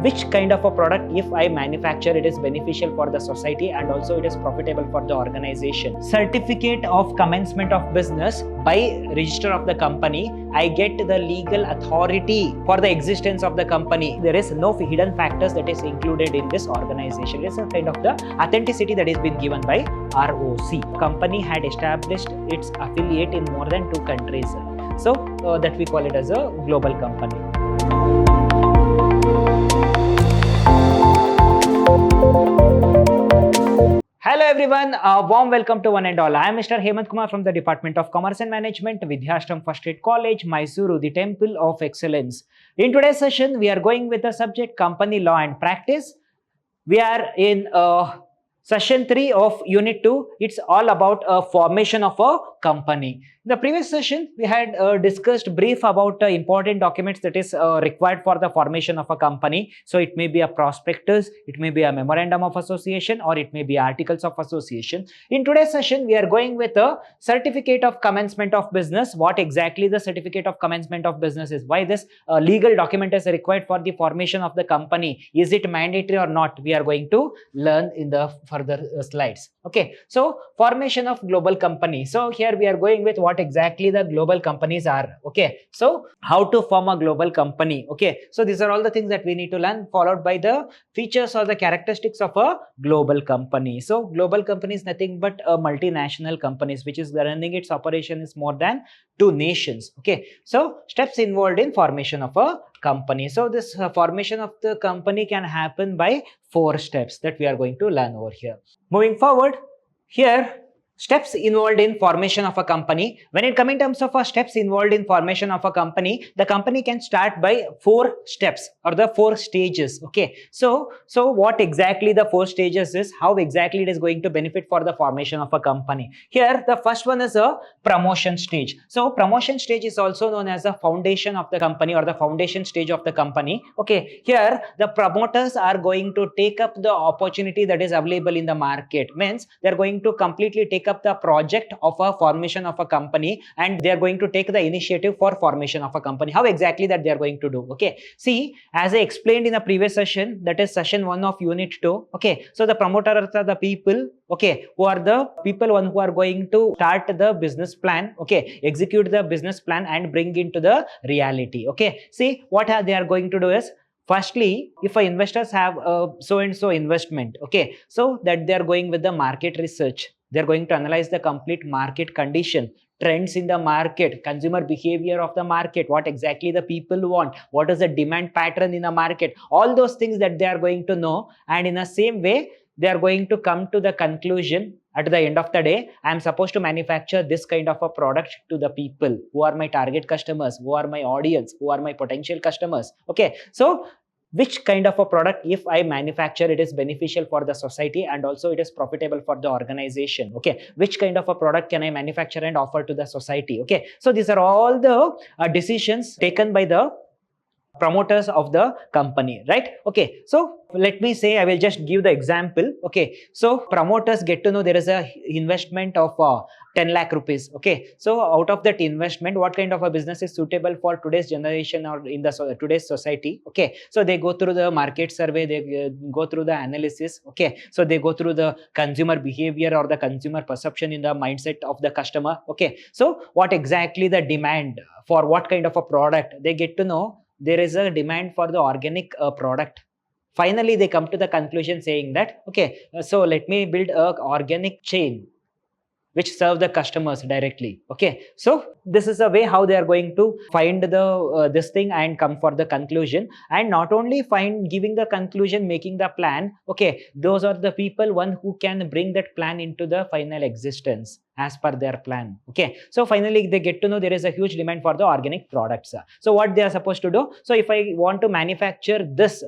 which kind of a product, if I manufacture, it is beneficial for the society and also it is profitable for the organization. Certificate of commencement of business. By register of the company, I get the legal authority for the existence of the company. There is no hidden factors that is included in this organization. It's a kind of the authenticity that is been given by ROC. Company had established its affiliate in more than 2 countries. So that we call it as a global company. Hello everyone, warm welcome to one and all. I am Mr. Hemant Kumar from the Department of Commerce and Management, Vidhyaashram First Aid College, MYSURU, the Temple of Excellence. In today's session, we are going with the subject Company Law and Practice. We are in Session 3 of Unit 2. It's all about formation of a company. In the previous session, we had discussed brief about important documents that is required for the formation of a company. So it may be a prospectus, it may be a memorandum of association, or it may be articles of association. In today's session, we are going with a certificate of commencement of business. What exactly the certificate of commencement of business is? Why this legal document is required for the formation of the company? Is it mandatory or not? We are going to learn in the further slides. Okay, so formation of global company. So here we are going with what exactly the global companies are. Okay, so how to form a global company. Okay, so these are all the things that we need to learn, followed by the features or the characteristics of a global company. So global company is nothing but a multinational companies which is running its operation is more than 2 nations. Okay, so steps involved in formation of a company. So this formation of the company can happen by 4 steps that we are going to learn over here. Moving forward, here steps involved in formation of a company. When it comes in terms of steps involved in formation of a company, the company can start by 4 steps or the 4 stages. Okay, so what exactly the 4 stages is, how exactly it is going to benefit for the formation of a company. Here the first one is a promotion stage. So promotion stage is also known as the foundation of the company or the foundation stage of the company. Okay, here the promoters are going to take up the opportunity that is available in the market. Means they are going to completely take up the project of a formation of a company and they are going to take the initiative for formation of a company. How exactly that they are going to do? Okay, see, as I explained in the previous session, that is session 1 of unit 2. Okay, so the promoters are the people, okay, who are the people who are going to start the business plan, okay, execute the business plan and bring into the reality. Okay, see, what they are going to do is, firstly, if investors have a so and so investment, okay, so that they are going with the market research. They are going to analyze the complete market condition, trends in the market, consumer behavior of the market, what exactly the people want, what is the demand pattern in the market, all those things that they are going to know. And in the same way, they are going to come to the conclusion at the end of the day, I am supposed to manufacture this kind of a product to the people who are my target customers, who are my audience, who are my potential customers. Okay, so which kind of a product, if I manufacture, it is beneficial for the society and also it is profitable for the organization. Okay, which kind of a product can I manufacture and offer to the society? Okay, so these are all the decisions taken by the promoters of the company, right? Okay, so let me say, I will just give the example. Okay, so promoters get to know there is a investment of 10 lakh rupees. Okay, so out of that investment, what kind of a business is suitable for today's generation or in the today's society? Okay, so they go through the market survey, they go through the analysis. Okay, so they go through the consumer behavior or the consumer perception in the mindset of the customer. Okay, so what exactly the demand for what kind of a product, they get to know there is a demand for the organic product. Finally, they come to the conclusion saying that, okay, so let me build a organic chain which serve the customers directly. Okay, so this is a way how they are going to find the this thing and come for the conclusion. And not only giving the conclusion, making the plan. Okay, those are the people who can bring that plan into the final existence as per their plan. Okay, so finally they get to know there is a huge demand for the organic products. So what they are supposed to do? So if I want to manufacture this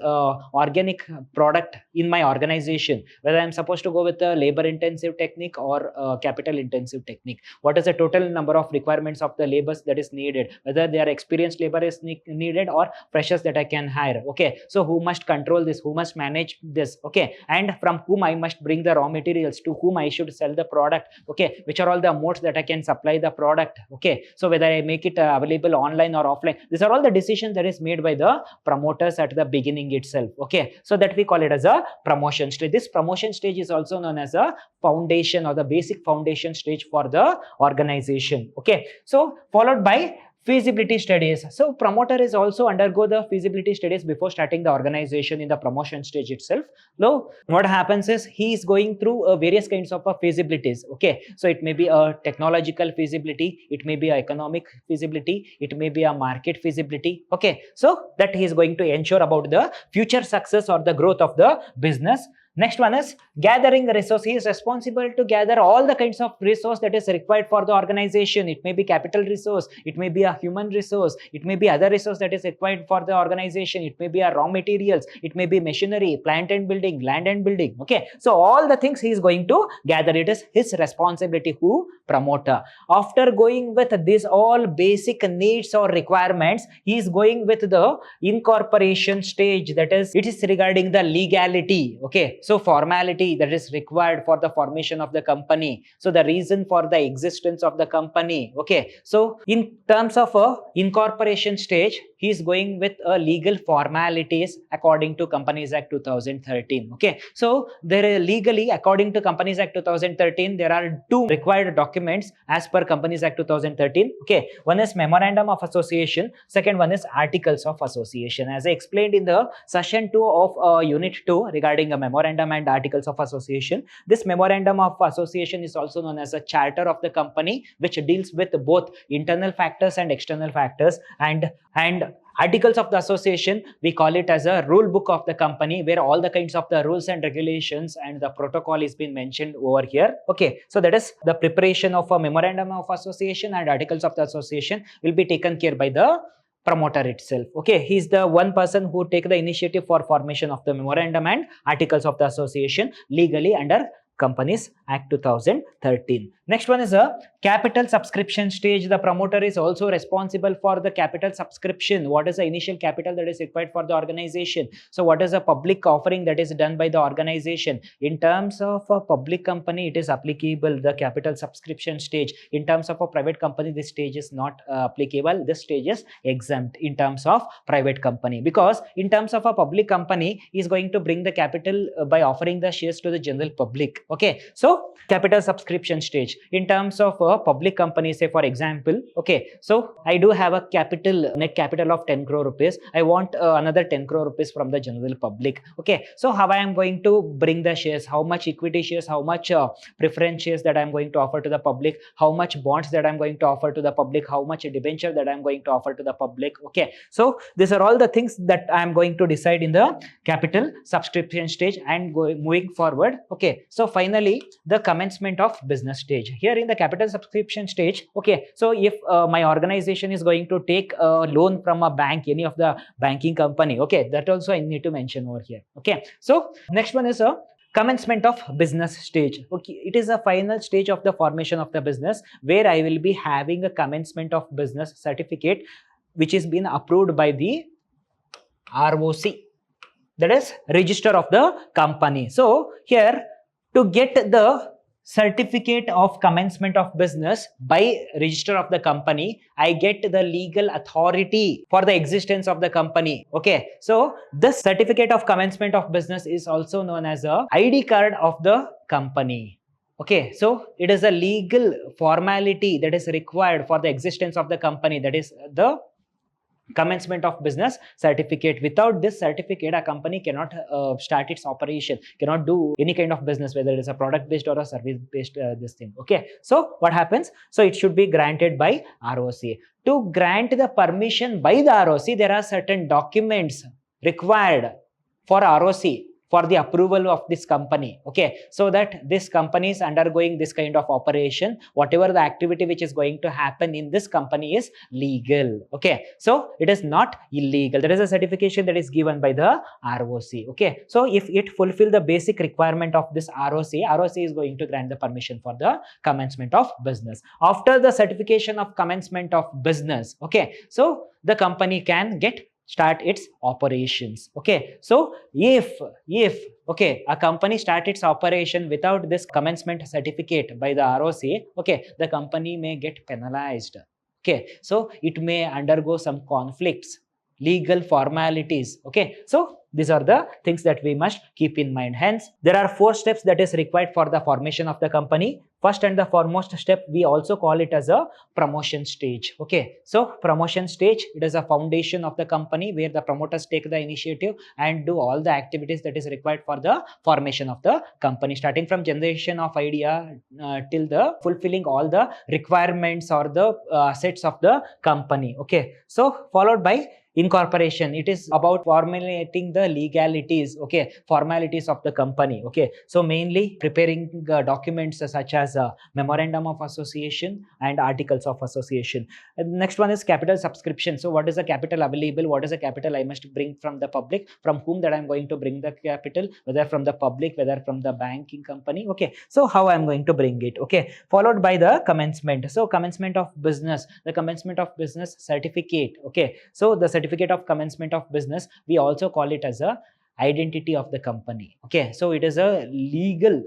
organic product in my organization, whether I'm supposed to go with a labor intensive technique or capital intensive technique, what is the total number of requirements of the labors that is needed, whether they are experienced labor is needed or freshers that I can hire. Okay, so who must control this, who must manage this? Okay, and from whom I must bring the raw materials, to whom I should sell the product. Okay, which which are all the modes that I can supply the product. Okay, so whether I make it available online or offline, these are all the decisions that is made by the promoters at the beginning itself. Okay, so that we call it as a promotion stage. This promotion stage is also known as a foundation or the basic foundation stage for the organization. Okay, so followed by feasibility studies. So promoter is also undergo the feasibility studies before starting the organization in the promotion stage itself. Now what happens is he is going through various kinds of feasibilities. Okay, so it may be a technological feasibility, it may be a economic feasibility, it may be a market feasibility. Okay, so that he is going to ensure about the future success or the growth of the business. Next one is gathering resource. He is responsible to gather all the kinds of resource that is required for the organization. It may be capital resource, it may be a human resource, it may be other resource that is required for the organization, it may be a raw materials, it may be machinery, plant and building, land and building. Okay, so all the things he is going to gather. It is his responsibility. Who? Promoter. After going with this all basic needs or requirements, he is going with the incorporation stage. That is, it is regarding the legality. Okay, so formality that is required for the formation of the company, so the reason for the existence of the company. Okay, so in terms of a incorporation stage, he is going with a legal formalities according to Companies Act 2013. Okay, so there are legally, according to Companies Act 2013, there are two required documents as per Companies Act 2013. Okay, one is Memorandum of Association, second one is Articles of Association. As I explained in the session 2 of unit 2 regarding a memorandum and Articles of Association, this Memorandum of Association is also known as a charter of the company, which deals with both internal factors and external factors, and Articles of the Association, we call it as a rule book of the company, where all the kinds of the rules and regulations and the protocol is being mentioned over here. Okay, so that is the preparation of a Memorandum of Association and Articles of the Association will be taken care by the promoter itself. Okay, he is the one person who take the initiative for formation of the memorandum and Articles of the Association legally under Companies Act 2013. Next one is a capital subscription stage. The promoter is also responsible for the capital subscription. What is the initial capital that is required for the organization? So what is the public offering that is done by the organization? In terms of a public company, it is applicable, the capital subscription stage. In terms of a private company, this stage is not applicable. This stage is exempt in terms of private company, because in terms of a public company, is going to bring the capital by offering the shares to the general public. Okay, so capital subscription stage. In terms of a public company, say for example, okay, so I do have a net capital of 10 crore rupees. I want another 10 crore rupees from the general public. Okay, so how I am going to bring the shares, how much equity shares, how much preference shares that I am going to offer to the public, how much bonds that I am going to offer to the public, how much debenture that I am going to offer to the public. Okay, so these are all the things that I am going to decide in the capital subscription stage and moving forward. Okay, so finally the commencement of business stage. Here in the capital subscription stage, okay, so if my organization is going to take a loan from a bank, any of the banking company, okay, that also I need to mention over here. Okay, so next one is a commencement of business stage. Okay, it is a final stage of the formation of the business, where I will be having a commencement of business certificate which is been approved by the ROC, that is register of the company. So here, to get the certificate of commencement of business by register of the company, I get the legal authority for the existence of the company. Okay, so this certificate of commencement of business is also known as a ID card of the company. Okay, so it is a legal formality that is required for the existence of the company, that is the commencement of business certificate. Without this certificate, a company cannot start its operation, cannot do any kind of business, whether it is a product based or a service based this thing. Okay, so what happens? So it should be granted by ROC. To grant the permission by the ROC, there are certain documents required for ROC for the approval of this company. Okay, so that this company is undergoing this kind of operation, whatever the activity which is going to happen in this company is legal. Okay, so it is not illegal. There is a certification that is given by the ROC. Okay, so if it fulfill the basic requirement of this ROC, ROC is going to grant the permission for the commencement of business. After the certification of commencement of business, okay, so the company can get start its operations. Okay, so if okay, a company start its operation without this commencement certificate by the ROC, okay, the company may get penalized. Okay, so it may undergo some conflicts, legal formalities. Okay, so these are the things that we must keep in mind. Hence, there are 4 steps that is required for the formation of the company. First and the foremost step, we also call it as a promotion stage. Okay, so promotion stage, it is a foundation of the company where the promoters take the initiative and do all the activities that is required for the formation of the company, starting from generation of idea till the fulfilling all the requirements or the assets of the company. Okay, so followed by incorporation. It is about formulating the legalities, okay, formalities of the company. Okay, so mainly preparing documents such as memorandum of association and articles of association. And next one is capital subscription. So what is the capital available, what is the capital I must bring from the public, from whom that I'm going to bring the capital, whether from the public, whether from the banking company. Okay, so how I'm going to bring it. Okay, followed by the commencement. So commencement of business, the commencement of business certificate. Okay, so the certificate of commencement of business, we also call it as a identity of the company. Okay, so it is a legal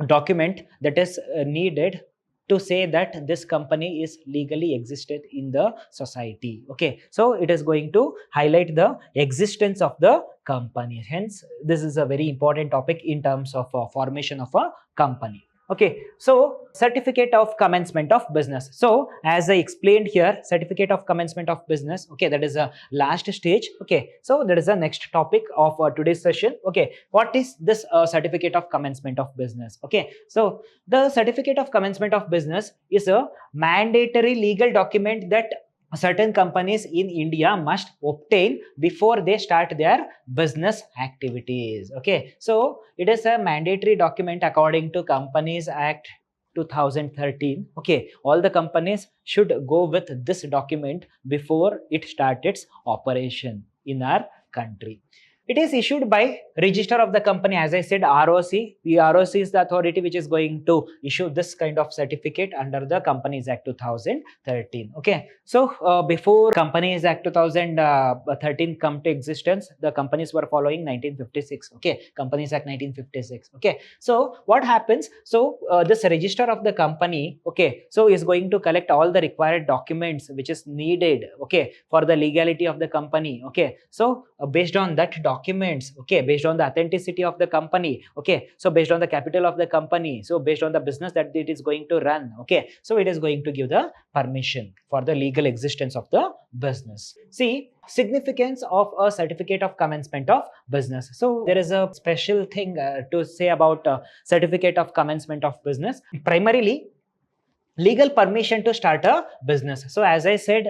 document that is needed to say that this company is legally existed in the society. Okay, so it is going to highlight the existence of the company. Hence, this is a very important topic in terms of formation of a company. Okay, so certificate of commencement of business. So as I explained here, certificate of commencement of business, okay, that is a last stage. Okay, so that is the next topic of today's session. Okay, what is this certificate of commencement of business? Okay, so the certificate of commencement of business is a mandatory legal document that certain companies in India must obtain before they start their business activities. Okay, so it is a mandatory document according to Companies Act 2013. Okay, all the companies should go with this document before it starts its operation in our country. It is issued by register of the company. As I said, ROC. The ROC is the authority which is going to issue this kind of certificate under the Companies Act 2013. Okay, so before Companies Act 2013 come to existence, the companies were following 1956. Okay, Companies Act 1956. Okay, so what happens? So this register of the company, okay, so is going to collect all the required documents which is needed, okay, for the legality of the company. Okay, so based on that documents, okay, based on the authenticity of the company, okay, so based on the capital of the company, so based on the business that it is going to run, okay, so it is going to give the permission for the legal existence of the business. See, significance of a certificate of commencement of business. So there is a special thing to say about certificate of commencement of business. Primarily, legal permission to start a business. So as I said,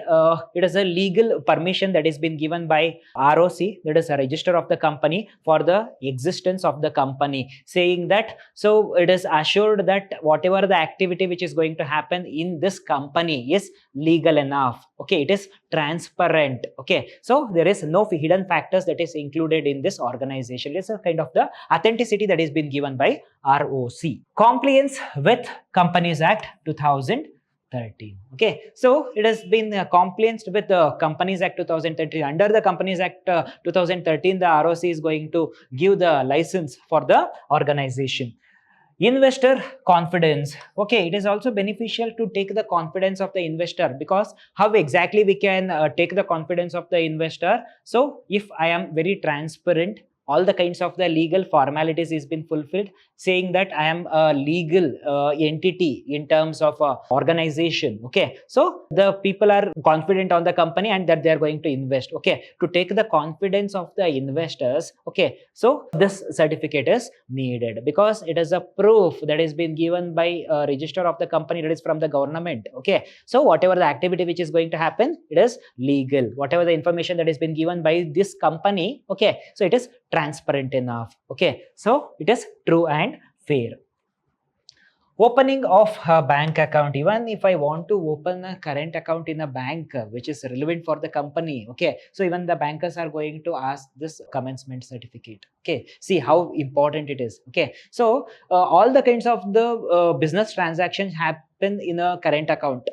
it is a legal permission that is been given by ROC, that is a register of the company, for the existence of the company, saying that so it is assured that whatever the activity which is going to happen in this company is legal enough. Okay, it is transparent. Okay, so there is no hidden factors that is included in this organization. It's a kind of the authenticity that is been given by ROC. Compliance with Companies Act 2013. Okay, so it has been compliance with the Companies Act 2013. Under the Companies Act 2013, the ROC is going to give the license for the organization. Investor confidence. Okay, it is also beneficial to take the confidence of the investor, because how exactly we can take the confidence of the investor? So if I am very transparent, all the kinds of the legal formalities is been fulfilled, saying that I am a legal entity in terms of organization. Okay, so the people are confident on the company and that they are going to invest. Okay, to take the confidence of the investors, okay, so this certificate is needed, because it is a proof that is been given by a register of the company, that is from the government. Okay, so whatever the activity which is going to happen, it is legal. Whatever the information that has been given by this company, okay, so it is transparent enough. Okay, so it is true and fair. Opening of a bank account. Even if I want to open a current account in a bank which is relevant for the company, okay, so even the bankers are going to ask this commencement certificate. Okay, see how important it is. Okay, so all the kinds of the business transactions happen in a current account.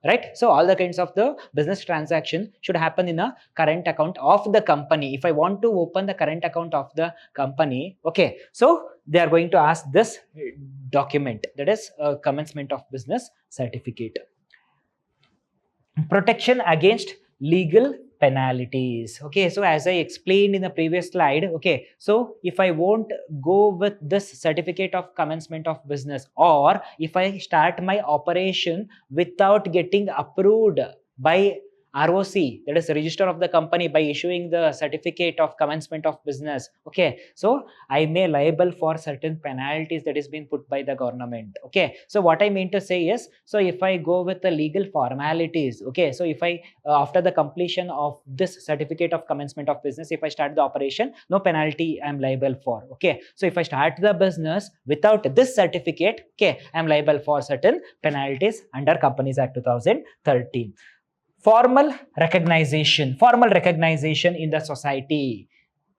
right? So all the kinds of the business transaction should happen in a current account of the company. If I want to open the current account of the company, okay, so they are going to ask this document, that is a commencement of business certificate. Protection against legal penalties. Okay, so as I explained in the previous slide, okay, so if I won't go with this certificate of commencement of business, or if I start my operation without getting approved by ROC, that is register of the company, by issuing the certificate of commencement of business, okay, so I may liable for certain penalties that is being put by the government. Okay, so what I mean to say is, so if I go with the legal formalities, okay, so if I after the completion of this certificate of commencement of business, if I start the operation, no penalty I am liable for. Okay, so if I start the business without this certificate, okay, I am liable for certain penalties under Companies Act 2013. Formal recognition in the society.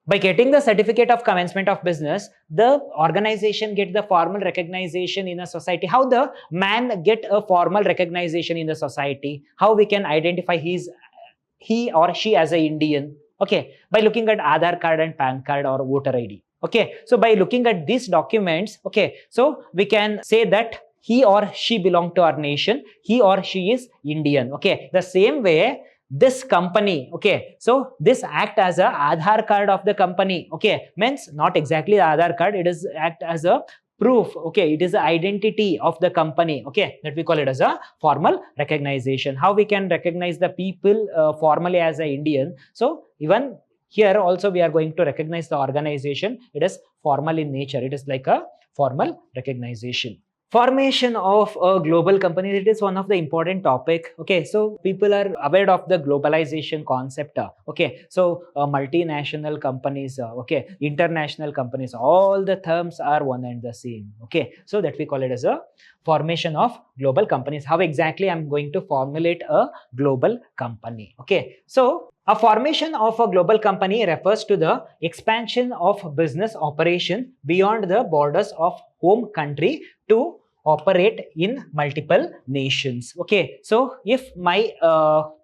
By getting the certificate of commencement of business, the organization get the formal recognition in a society. How the man get a formal recognition in the society? How we can identify he or she as a Indian? Okay, by looking at Aadhaar card and PAN card or voter ID. Okay, so by looking at these documents, okay, so we can say that he or she belong to our nation, he or she is Indian. Okay, the same way this company, okay, so this act as a Aadhaar card of the company. Okay, means not exactly the Aadhaar card, it is act as a proof. Okay, it is the identity of the company. Okay, that we call it as a formal recognition. How we can recognize the people formally as a Indian? So even here also we are going to recognize the organization. It is formal in nature. It is like a formal recognition. Formation of a global company, it is one of the important topic. Okay, so people are aware of the globalization concept. Okay, so multinational companies, okay, international companies, all the terms are one and the same. Okay, so that we call it as a formation of global companies. How exactly I'm going to formulate a global company? Okay, so a formation of a global company refers to the expansion of business operation beyond the borders of home country to operate in multiple nations. Okay, so if my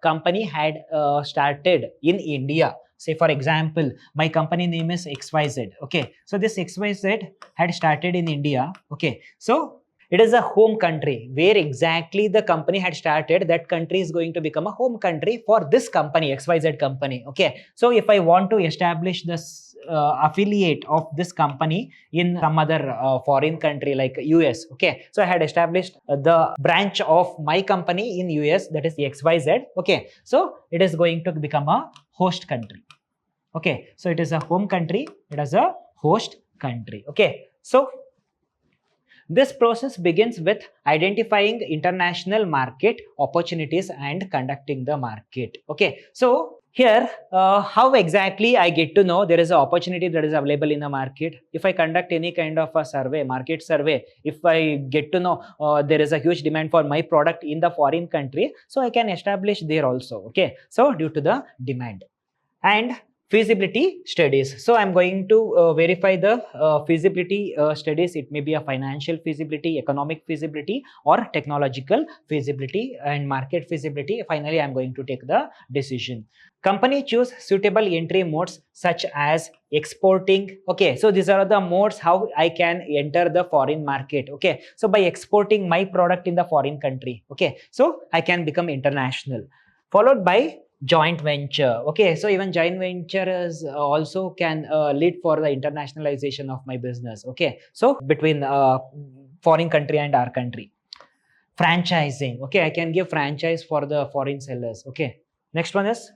company had started in India, say for example, my company name is XYZ. Okay, so this XYZ had started in India. Okay, so it is a home country where exactly the company had started. That country is going to become a home country for this company, XYZ company. Okay, so if I want to establish this affiliate of this company in some other foreign country like US, okay, so I had established the branch of my company in US, that is XYZ. Okay, so it is going to become a host country. Okay, so it is a home country, it is a host country. Okay, so this process begins with identifying international market opportunities and conducting the market. Okay, so here how exactly I get to know there is an opportunity that is available in the market? If I conduct any kind of a survey, market survey, if I get to know there is a huge demand for my product in the foreign country, so I can establish there also. Okay, so due to the demand. And feasibility studies. So I'm going to verify the feasibility studies. It may be a financial feasibility, economic feasibility, or technological feasibility and market feasibility. Finally, I'm going to take the decision. Company choose suitable entry modes such as exporting. Okay, so these are the modes how I can enter the foreign market. Okay, so by exporting my product in the foreign country, okay, so I can become international. Followed by joint venture. Okay, so even joint ventures also can lead for the internationalization of my business. Okay, so between foreign country and our country. Franchising. Okay, I can give franchise for the foreign sellers. Okay, next one is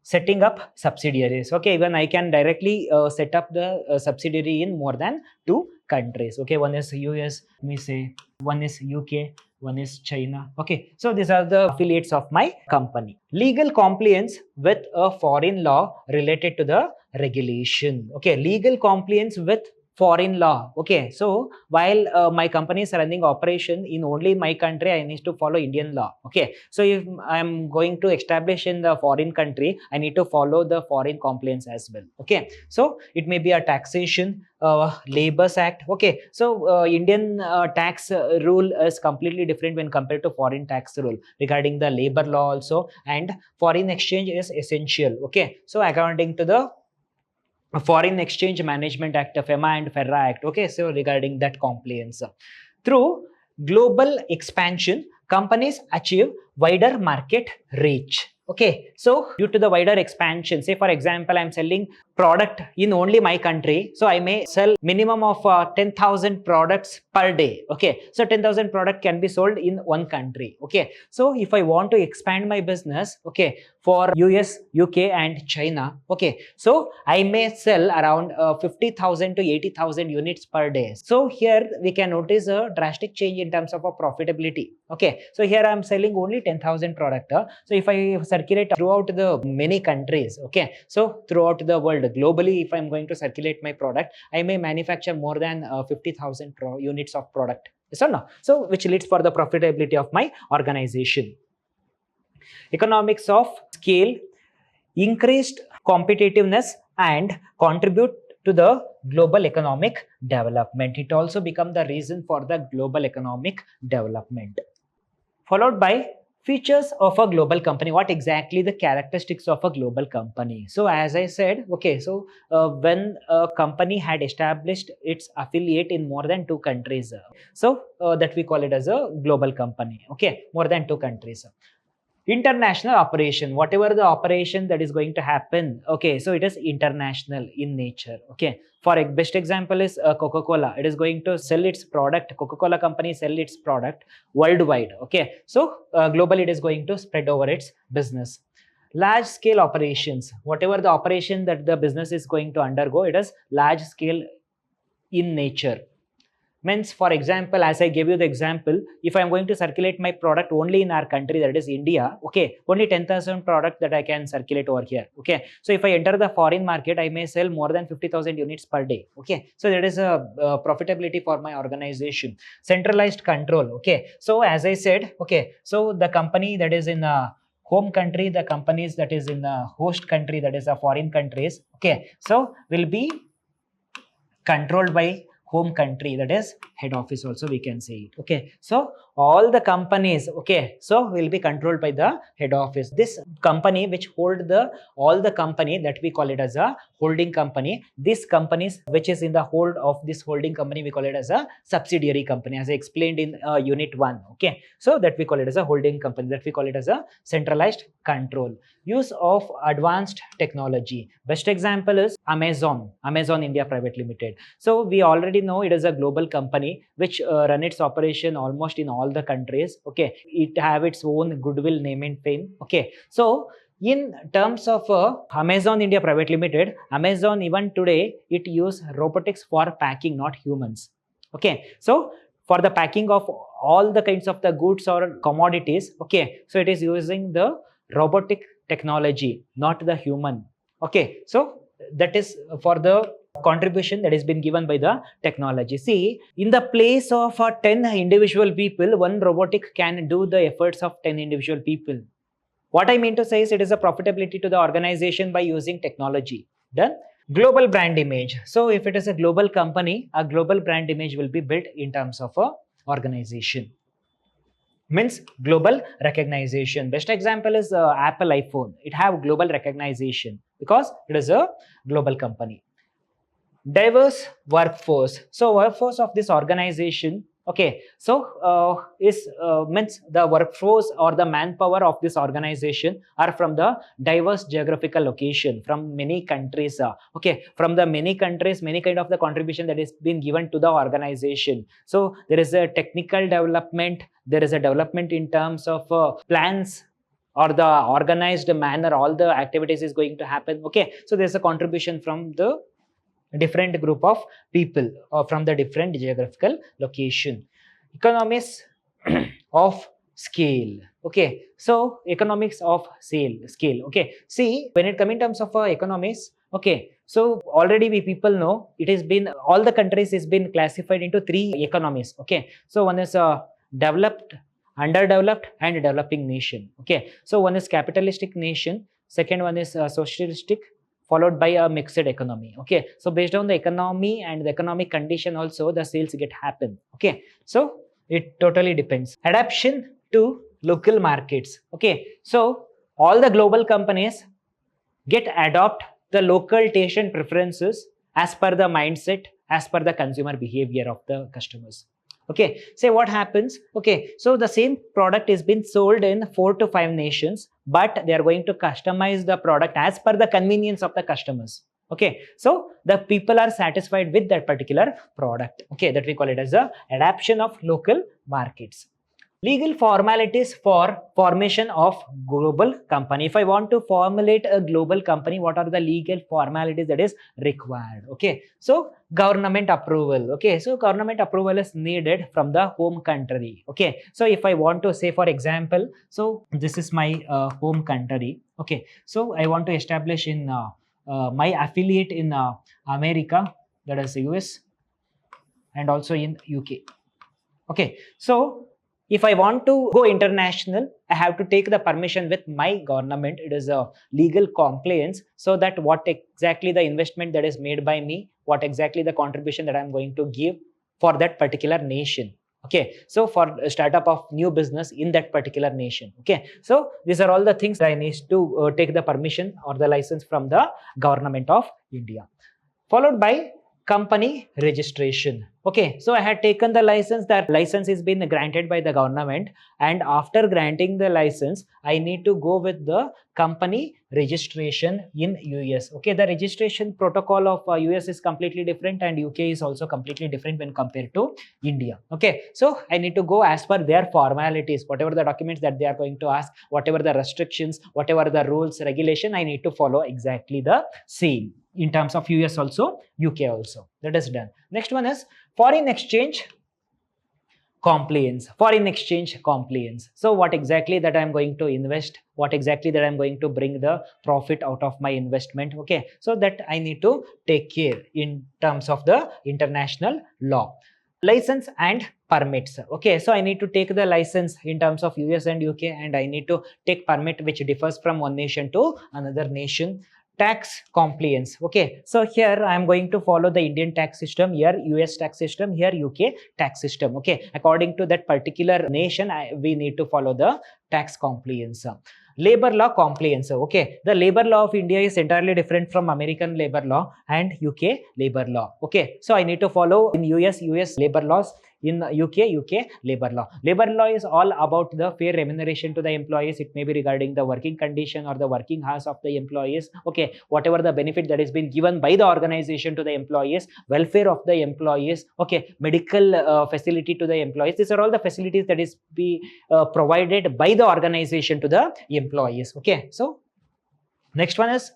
setting up subsidiaries. Okay, even I can directly set up the subsidiary in more than 2 countries. Okay, one is US, let me say, one is UK, one is China. Okay, so these are the affiliates of my company. Legal compliance with a foreign law related to the regulation. Okay, legal compliance with foreign law. Okay, so while my company is running operation in only my country, I need to follow Indian law. Okay, so if I'm going to establish in the foreign country, I need to follow the foreign compliance as well. Okay, so it may be a taxation, Labours Act. Okay, so Indian tax rule is completely different when compared to foreign tax rule regarding the labor law also, and foreign exchange is essential. Okay, so according to the Foreign Exchange Management Act, FEMA and FERRA Act. Okay, so regarding that compliance, through global expansion, companies achieve wider market reach. Okay, so due to the wider expansion, say for example, I'm selling product in only my country, so I may sell minimum of 10,000 products per day. Okay, so 10,000 product can be sold in one country. Okay, so if I want to expand my business, okay, for US, UK and China, okay, so I may sell around 50,000 to 80,000 units per day. So here we can notice a drastic change in terms of a profitability. Okay, so here I'm selling only 10,000 product. So if I circulate throughout the many countries, okay, so throughout the world globally, if I'm going to circulate my product, I may manufacture more than 50,000 units of product. Yes or no? So which leads for the profitability of my organization. Economics of scale, increased competitiveness and contribute to the global economic development. It also become the reason for the global economic development. Followed by features of a global company. What exactly the characteristics of a global company? So as I said, okay, so when a company had established its affiliate in more than 2 countries, so that we call it as a global company. Okay, more than 2 countries. International operation, whatever the operation that is going to happen, okay, so it is international in nature. Okay, for a best example is Coca-Cola. It is going to sell its product, Coca-Cola company sell its product worldwide. Okay, so globally it is going to spread over its business. Large scale operations, whatever the operation that the business is going to undergo, it is large scale in nature. Means, for example, as I gave you the example, if I'm going to circulate my product only in our country, that is India, okay, only 10,000 product that I can circulate over here. Okay, so if I enter the foreign market, I may sell more than 50,000 units per day. Okay, so that is a profitability for my organization. Centralized control. Okay, so as I said, okay, so the company that is in a home country, the companies that is in a host country, that is a foreign countries, okay, so will be controlled by home country, that is head office also we can say it. Okay, so all the companies, okay, so will be controlled by the head office. This company which hold the all the company, that we call it as a holding company. This companies which is in the hold of this holding company, we call it as a subsidiary company, as I explained in unit 1. Okay, so that we call it as a holding company, that we call it as a centralized control. Use of advanced technology. Best example is Amazon India Private Limited. So we already know it is a global company which run its operation almost in all the countries. Okay, it have its own goodwill, name and fame. Okay, so in terms of Amazon India Private Limited, Amazon even today it use robotics for packing, not humans. Okay, so for the packing of all the kinds of the goods or commodities, okay, so it is using the robotic technology, not the human. Okay, so that is for the contribution that has been given by the technology. See, in the place of 10 individual people, one robotic can do the efforts of 10 individual people. What I mean to say is it is a profitability to the organization by using technology. Done. Global brand image. So if it is a global company, a global brand image will be built in terms of a organization. Means global recognition. Best example is Apple iPhone. It have global recognition because it is a global company. Diverse workforce. So workforce of this organization, okay, so means the workforce or the manpower of this organization are from the diverse geographical location, from many countries. Okay, from the many countries, many kind of the contribution that is being given to the organization. So there is a technical development, there is a development in terms of plans or the organized manner all the activities is going to happen. Okay, so there's a contribution from the different group of people from the different geographical location. Economics of scale. Okay, so economics of scale. Okay, see, when it comes in terms of economics, okay, So already we people know it has been, all the countries is been classified into three economies. Okay, so one is developed, underdeveloped, and developing nation. Okay, so one is capitalistic nation, second one is socialistic, followed by a mixed economy. Okay, so based on the economy and the economic condition also the sales get happen. Okay, so it totally depends. Adaptation to local markets. Okay, so all the global companies get adopt the local taste and preferences as per the mindset, as per the consumer behavior of the customers. Okay, say what happens. Okay, so the same product is been sold in 4 to 5 nations, but they are going to customize the product as per the convenience of the customers. Okay, so the people are satisfied with that particular product. Okay, that we call it as a adaptation of local markets. Legal formalities for formation of global company. If I want to formulate a global company, what are the legal formalities that is required? Okay, so government approval. Okay, so government approval is needed from the home country. Okay, so if I want to say, for example, so this is my home country. Okay, so I want to establish in my affiliate in America, that is US, and also in UK. Okay, so if I want to go international, I have to take the permission with my government. It is a legal compliance, so that what exactly the investment that is made by me, what exactly the contribution that I'm going to give for that particular nation. Okay, so for a startup of new business in that particular nation. Okay, so these are all the things that I need to take the permission or the license from the government of India. Followed by company registration. Okay, so I had taken the license, that license is been granted by the government, and after granting the license I need to go with the company registration in US. Okay, the registration protocol of US is completely different, and UK is also completely different when compared to India. Okay, so I need to go as per their formalities, whatever the documents that they are going to ask, whatever the restrictions, whatever the rules, regulation, I need to follow exactly the same in terms of US also, UK also. That is done. Next one is foreign exchange compliance. Foreign exchange compliance. So what exactly that I am going to invest, what exactly that I am going to bring the profit out of my investment. Okay, so that I need to take care in terms of the international law. License and permits. Okay, so I need to take the license in terms of US and UK, and I need to take permit which differs from one nation to another nation. Tax compliance. Okay, so here I am going to follow the Indian tax system, here US tax system, here UK tax system. Okay, according to that particular nation, we need to follow the tax compliance. Labor law compliance. Okay, the labor law of India is entirely different from American labor law and UK labor law. Okay, so I need to follow in US labor laws, in UK labor law. Labor law is all about the fair remuneration to the employees. It may be regarding the working condition or the working hours of the employees. Okay, whatever the benefit that is been given by the organization to the employees, welfare of the employees. Okay, medical facility to the employees. These are all the facilities that is be provided by the organization to the employees. Okay, so next one is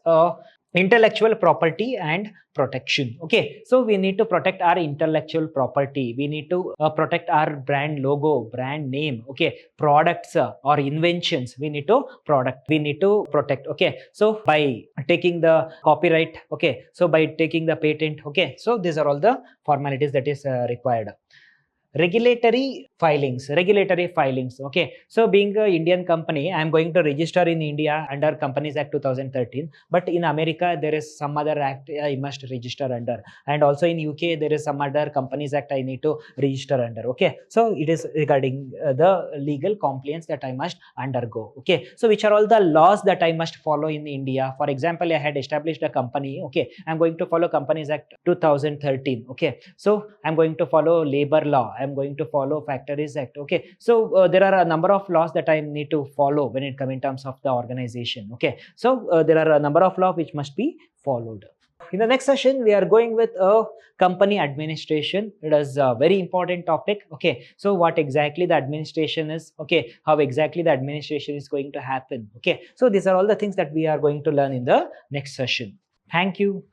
intellectual property and protection. Okay, so we need to protect our intellectual property, we need to protect our brand logo, brand name. Okay, products or inventions we need to protect. Okay, so by taking the copyright, okay, so by taking the patent. Okay, so these are all the formalities that is required. Regulatory filings. Okay, so being an Indian company, I am going to register in India under Companies Act 2013, but in America there is some other act I must register under, and also in UK there is some other Companies Act I need to register under. Okay, so it is regarding the legal compliance that I must undergo. Okay, so which are all the laws that I must follow in India? For example, I had established a company. Okay, I am going to follow Companies Act 2013. Okay, so I am going to follow labor law, I am going to follow Factories Act. Okay, so there are a number of laws that I need to follow when it comes in terms of the organization. Okay, so there are a number of laws which must be followed. In the next session, we are going with a company administration. It is a very important topic. Okay, so what exactly the administration is, okay, how exactly the administration is going to happen. Okay, so these are all the things that we are going to learn in the next session. Thank you.